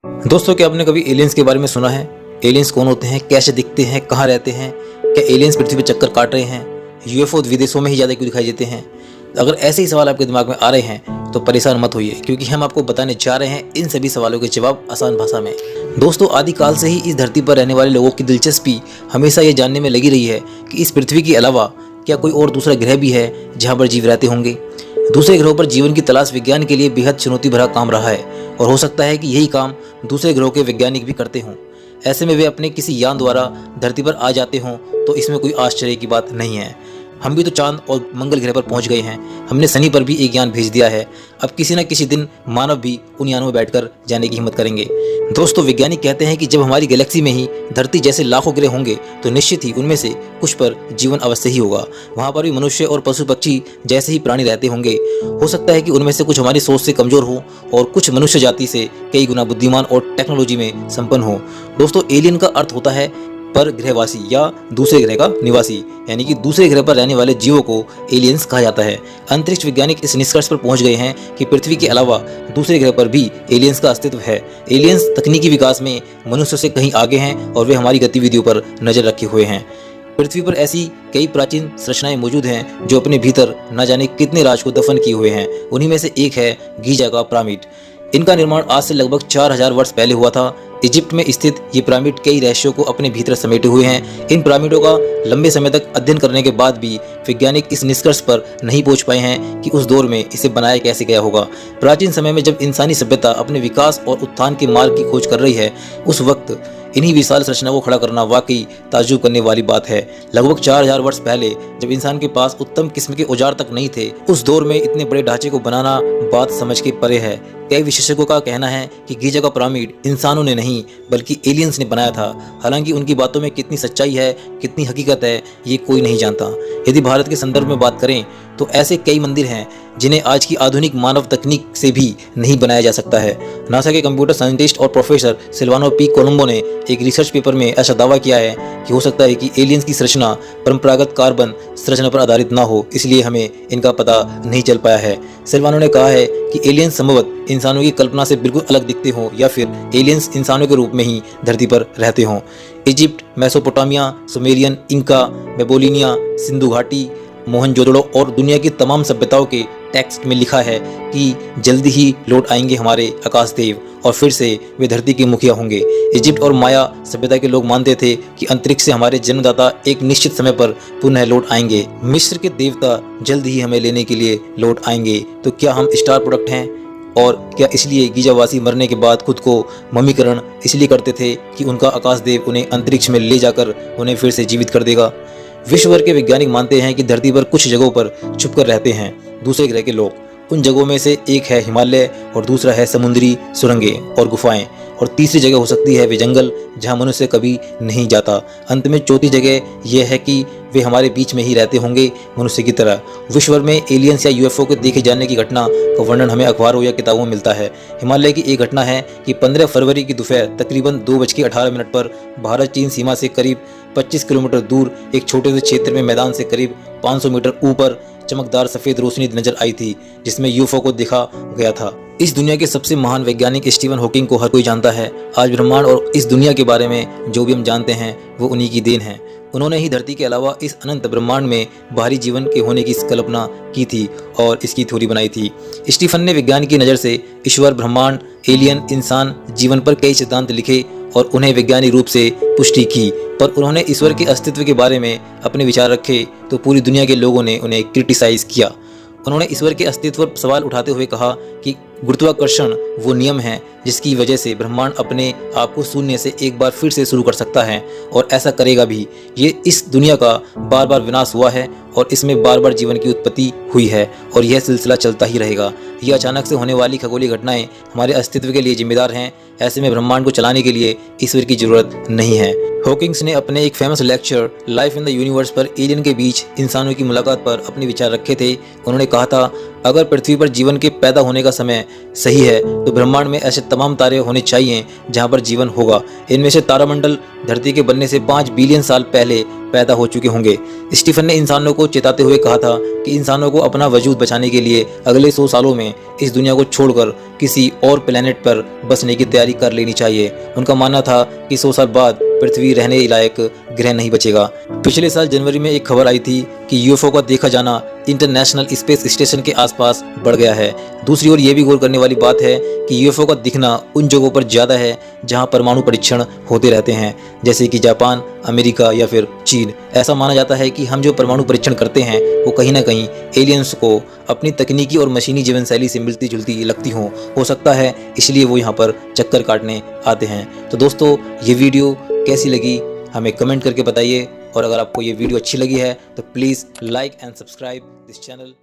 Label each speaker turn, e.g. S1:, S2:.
S1: दोस्तों, क्या आपने कभी एलियंस के बारे में सुना है? एलियंस कौन होते हैं, कैसे दिखते हैं, कहाँ रहते हैं? क्या एलियंस पृथ्वी पर चक्कर काट रहे हैं? यूएफओ विदेशों में ही ज़्यादा क्यों दिखाई देते हैं? अगर ऐसे ही सवाल आपके दिमाग में आ रहे हैं तो परेशान मत होइए, क्योंकि हम आपको बताने जा रहे हैं इन सभी सवालों के जवाब आसान भाषा में। दोस्तों, आदिकाल से ही इस धरती पर रहने वाले लोगों की दिलचस्पी हमेशा ये जानने में लगी रही है कि इस पृथ्वी के अलावा क्या कोई और दूसरा ग्रह भी है जहाँ पर जीव रहते होंगे। दूसरे ग्रहों पर जीवन की तलाश विज्ञान के लिए बेहद चुनौती भरा काम रहा है और हो सकता है कि यही काम दूसरे ग्रहों के वैज्ञानिक भी करते हों। ऐसे में वे अपने किसी यान द्वारा धरती पर आ जाते हों तो इसमें कोई आश्चर्य की बात नहीं है। हम भी तो चांद और मंगल ग्रह पर पहुंच गए हैं, हमने शनि पर भी एक यान भेज दिया है। अब किसी न किसी दिन मानव भी उन यानों में बैठकर जाने की हिम्मत करेंगे। दोस्तों, वैज्ञानिक कहते हैं कि जब हमारी गैलेक्सी में ही धरती जैसे लाखों ग्रह होंगे तो निश्चित ही उनमें से कुछ पर जीवन अवश्य ही होगा। वहाँ पर भी मनुष्य और पशु पक्षी जैसे ही प्राणी रहते होंगे। हो सकता है कि उनमें से कुछ हमारी सोच से कमजोर हो और कुछ मनुष्य जाति से कई गुना बुद्धिमान और टेक्नोलॉजी में संपन्न हो। दोस्तों, एलियन का अर्थ होता है पर ग्रहवासी या दूसरे ग्रह का निवासी, यानी कि दूसरे ग्रह पर रहने वाले जीवों को एलियंस कहा जाता है। अंतरिक्ष वैज्ञानिक इस निष्कर्ष पर पहुंच गए हैं कि पृथ्वी के अलावा दूसरे ग्रह पर भी एलियंस का अस्तित्व है। एलियंस तकनीकी विकास में मनुष्य से कहीं आगे हैं और वे हमारी गतिविधियों पर नजर रखे हुए हैं। पृथ्वी पर ऐसी कई प्राचीन संरचनाएं मौजूद हैं जो अपने भीतर न जाने कितने राज को दफन किए हुए हैं। उन्हीं में से एक है गीजा का पिरामिड। इनका निर्माण आज से लगभग 4000 वर्ष पहले हुआ था। इजिप्ट में स्थित ये पिरामिड कई रहस्यों को अपने भीतर समेटे हुए हैं। इन पिरामिडों का लंबे समय तक अध्ययन करने के बाद भी वैज्ञानिक इस निष्कर्ष पर नहीं पहुंच पाए हैं कि उस दौर में इसे बनाया कैसे गया होगा। प्राचीन समय में जब इंसानी सभ्यता अपने विकास और उत्थान के मार्ग की खोज कर रही है, उस वक्त इन्हीं विशाल संरचना को खड़ा करना वाकई ताज्जुब करने वाली बात है। लगभग 4000 वर्ष पहले जब इंसान के पास उत्तम किस्म के औजार तक नहीं थे, उस दौर में इतने बड़े ढांचे को बनाना बात समझ के परे है। कई विशेषज्ञों का कहना है कि गीजा का पिरामिड इंसानों ने नहीं बल्कि एलियंस ने बनाया था। हालांकि उनकी बातों में कितनी सच्चाई है, कितनी हकीकत है, ये कोई नहीं जानता। यदि भारत के संदर्भ में बात करें तो ऐसे कई मंदिर हैं जिन्हें आज की आधुनिक मानव तकनीक से भी नहीं बनाया जा सकता है। नासा के कंप्यूटर साइंटिस्ट और प्रोफेसर सिल्वानो पी कोलंबो ने एक रिसर्च पेपर में ऐसा दावा किया है कि हो सकता है कि एलियंस की संरचना परंपरागत कार्बन संरचना पर आधारित ना हो, इसलिए हमें इनका पता नहीं चल पाया है। सिल्वानो ने कहा है कि एलियंस संभवतः इंसानों की कल्पना से बिल्कुल अलग दिखते हों या फिर एलियंस इंसानों के रूप में ही धरती पर रहते हों। Egypt, Mesopotamia, Sumerian, Inca, Babylonia, Sindhu घाटी, मोहनजोदड़ो और दुनिया की तमाम सभ्यताओं के टेक्स्ट में लिखा है कि जल्दी ही लौट आएंगे हमारे आकाश देव और फिर से वे धरती के मुखिया होंगे। इजिप्ट और माया सभ्यता के लोग मानते थे कि अंतरिक्ष से हमारे जन्मदाता एक निश्चित समय पर पुनः लौट आएंगे। मिस्र के देवता जल्द ही हमें लेने के लिए लौट आएंगे। तो क्या हम स्टार प्रोडक्ट हैं? और क्या इसलिए गीजावासी मरने के बाद खुद को मम्मीकरण इसलिए करते थे कि उनका आकाश देव उन्हें अंतरिक्ष में ले जाकर उन्हें फिर से जीवित कर देगा? विश्व भर के वैज्ञानिक मानते हैं कि धरती पर कुछ जगहों पर छुपकर रहते हैं दूसरे ग्रह के लोग। उन जगहों में से एक है हिमालय और दूसरा है समुद्री सुरंगें और गुफाएं, और तीसरी जगह हो सकती है वे जंगल जहां मनुष्य कभी नहीं जाता। अंत में चौथी जगह यह है कि वे हमारे बीच में ही रहते होंगे मनुष्य की तरह। विश्व भर में एलियंस या यूएफओ के देखे जाने की घटना का वर्णन हमें अखबारों या किताबों में मिलता है। हिमालय की एक घटना है कि 15 फरवरी की दोपहर तकरीबन 2:18 पर भारत चीन सीमा से करीब 25 किलोमीटर दूर एक छोटे से क्षेत्र में मैदान से करीब 500 मीटर ऊपर चमकदार सफेद रोशनी नजर आई थी, जिसमें यूएफओ को देखा गया था। इस दुनिया के सबसे महान वैज्ञानिक स्टीफन हॉकिंग को हर कोई जानता है। आज ब्रह्मांड और इस दुनिया के बारे में जो भी हम जानते हैं वो उन्हीं की देन है। उन्होंने ही धरती के अलावा इस अनंत ब्रह्मांड में बाहरी जीवन के होने की कल्पना की थी और इसकी थ्योरी बनाई थी। स्टीफन ने विज्ञान की नज़र से ईश्वर, ब्रह्मांड, एलियन, इंसान, जीवन पर कई सिद्धांत लिखे और उन्हें वैज्ञानिक रूप से पुष्टि की। पर उन्होंने ईश्वर के अस्तित्व के बारे में अपने विचार रखे तो पूरी दुनिया के लोगों ने उन्हें क्रिटिसाइज किया। उन्होंने ईश्वर के अस्तित्व पर सवाल उठाते हुए कहा कि गुरुत्वाकर्षण वो नियम है जिसकी वजह से ब्रह्मांड अपने आप को शून्य से एक बार फिर से शुरू कर सकता है और ऐसा करेगा भी। ये इस दुनिया का बार बार विनाश हुआ है और इसमें बार बार जीवन की उत्पत्ति हुई है और यह सिलसिला चलता ही रहेगा। ये अचानक से होने वाली खगोलीय घटनाएं हमारे अस्तित्व के लिए जिम्मेदार हैं। ऐसे में ब्रह्मांड को चलाने के लिए ईश्वर की जरूरत नहीं है। हॉकिंग्स ने अपने एक famous lecture life in the universe पर एलियन के बीच इंसानों की मुलाकात पर अपने विचार रखे थे। उन्होंने कहा था, अगर पृथ्वी पर जीवन के पैदा होने का समय सही है तो ब्रह्मांड में ऐसे तमाम तारे होने चाहिए जहां पर जीवन होगा। इनमें से तारामंडल धरती के बनने से 5 बिलियन साल पहले पैदा हो चुके होंगे। स्टीफन ने इंसानों को चेताते हुए कहा था कि इंसानों को अपना वजूद बचाने के लिए अगले 100 सालों में उन्हें इस दुनिया को छोड़कर किसी और प्लेनेट पर बसने की तैयारी कर लेनी चाहिए। उनका मानना था कि 100 साल बाद पृथ्वी रहने लायक ग्रह नहीं बचेगा। पिछले साल जनवरी में एक खबर आई थी कि यूएफओ का देखा जाना इंटरनेशनल स्पेस स्टेशन के आसपास बढ़ गया है। दूसरी ओर ये भी गौर करने वाली बात है कि यूएफओ का दिखना उन जगहों पर ज़्यादा है जहां परमाणु परीक्षण होते रहते हैं, जैसे कि जापान, अमेरिका या फिर चीन। ऐसा माना जाता है कि हम जो परमाणु परीक्षण करते हैं वो कहीं ना कहीं एलियंस को अपनी तकनीकी और मशीनी जीवन शैली से मिलती जुलती लगती हो सकता है, इसलिए वो यहाँ पर चक्कर काटने आते हैं। तो दोस्तों, ये वीडियो कैसी लगी हमें कमेंट करके बताइए, और अगर आपको ये वीडियो अच्छी लगी है तो please like and subscribe this channel.